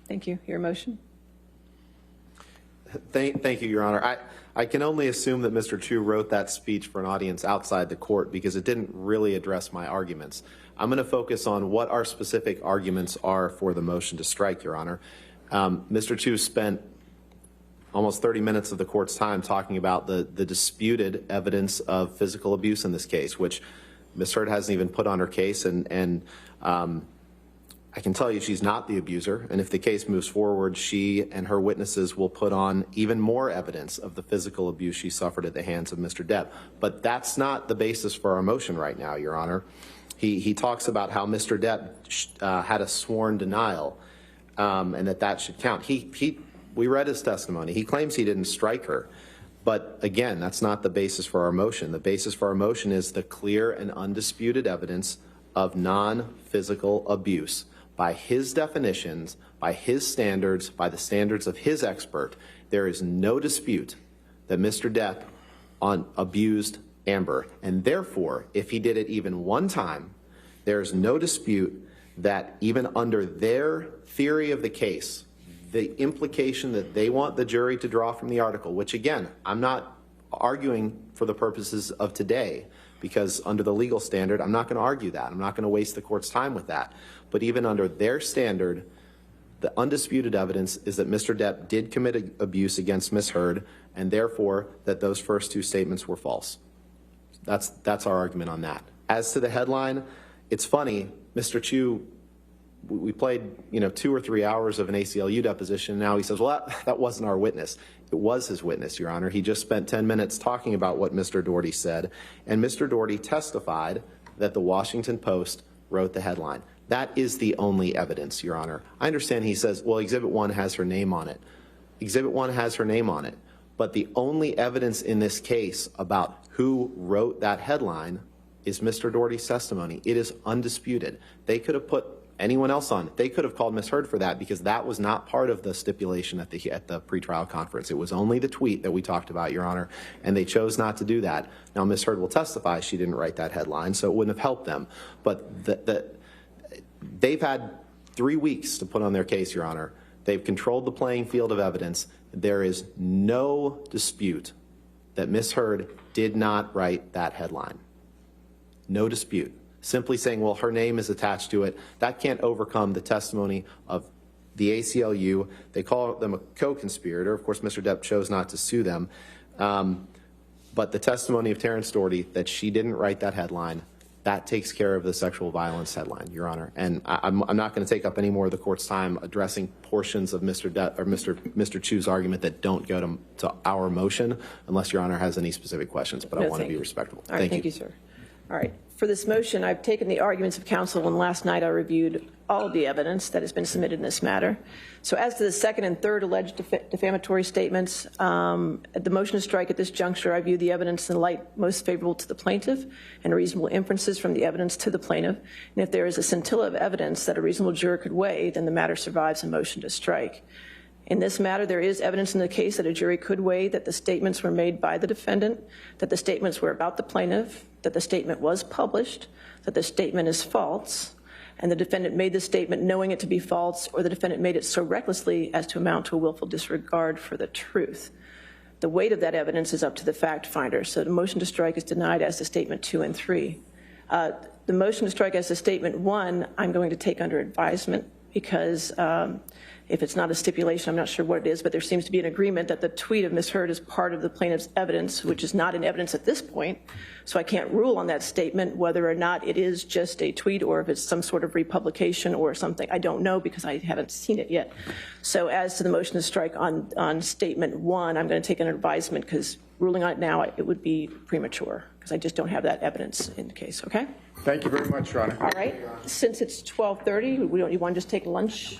Thank you. Your motion? Thank you, Your Honor. I can only assume that Mr. Chu wrote that speech for an audience outside the court because it didn't really address my arguments. I'm going to focus on what our specific arguments are for the motion to strike, Your Honor. Mr. Chu spent almost 30 minutes of the court's time talking about the disputed evidence of physical abuse in this case, which Ms. Hurd hasn't even put on her case, and I can tell you she's not the abuser, and if the case moves forward, she and her witnesses will put on even more evidence of the physical abuse she suffered at the hands of Mr. Depp. But that's not the basis for our motion right now, Your Honor. He talks about how Mr. Depp had a sworn denial, and that should count. We read his testimony. He claims he didn't strike her. But again, that's not the basis for our motion. The basis for our motion is the clear and undisputed evidence of non-physical abuse. By his definitions, by his standards, by the standards of his expert, there is no dispute that Mr. Depp abused Amber. And therefore, if he did it even one time, there's no dispute that even under their theory of the case, the implication that they want the jury to draw from the article, which again, I'm not arguing for the purposes of today, because under the legal standard, I'm not going to argue that. I'm not going to waste the court's time with that. But even under their standard, the undisputed evidence is that Mr. Depp did commit abuse against Ms. Hurd, and therefore that those first two statements were false. That's our argument on that. As to the headline, it's funny, Mr. Chu, we played 2 or 3 hours of an ACLU deposition, and now he says, well, that wasn't our witness. It was his witness, Your Honor. He just spent 10 minutes talking about what Mr. Doherty said, and Mr. Doherty testified that the Washington Post wrote the headline. That is the only evidence, Your Honor. I understand he says, well, Exhibit 1 has her name on it. Exhibit 1 has her name on it. But the only evidence in this case about who wrote that headline is Mr. Doherty's testimony. It is undisputed. They could have put anyone else on it. They could have called Ms. Hurd for that because that was not part of the stipulation at the pretrial conference. It was only the tweet that we talked about, Your Honor, and they chose not to do that. Now, Ms. Hurd will testify she didn't write that headline, so it wouldn't have helped them. But they've had 3 weeks to put on their case, Your Honor. They've controlled the playing field of evidence. There is no dispute that Ms. Hurd did not write that headline. No dispute. Simply saying, well, her name is attached to it, that can't overcome the testimony of the ACLU. They call them a co-conspirator. Of course, Mr. Depp chose not to sue them. But the testimony of Terrence Doherty that she didn't write that headline, that takes care of the sexual violence headline, Your Honor. And I'm not going to take up any more of the court's time addressing portions of Mr. Chu's argument that don't go to our motion, unless Your Honor has any specific questions. But I want to be respectful. All right, thank you, sir. All right. For this motion, I've taken the arguments of counsel, and last night I reviewed all of the evidence that has been submitted in this matter. So as to the second and third alleged defamatory statements, at the motion to strike at this juncture, I view the evidence in the light most favorable to the plaintiff and reasonable inferences from the evidence to the plaintiff. And if there is a scintilla of evidence that a reasonable juror could weigh, then the matter survives a motion to strike. In this matter, there is evidence in the case that a jury could weigh that the statements were made by the defendant, that the statements were about the plaintiff, that the statement was published, that the statement is false, and the defendant made the statement knowing it to be false, or the defendant made it so recklessly as to amount to a willful disregard for the truth. The weight of that evidence is up to the fact finder. So the motion to strike is denied as to statement 2 and 3. The motion to strike as to statement 1, I'm going to take under advisement because if it's not a stipulation, I'm not sure what it is, but there seems to be an agreement that the tweet of Ms. Hurd is part of the plaintiff's evidence, which is not in evidence at this point. So I can't rule on that statement whether or not it is just a tweet or if it's some sort of republication or something. I don't know because I haven't seen it yet. So as to the motion to strike on statement 1, I'm going to take under advisement because ruling on it now, it would be premature because I just don't have that evidence in the case, okay? Thank you very much, Your Honor. All right. Since it's 12:30, you want to just take lunch?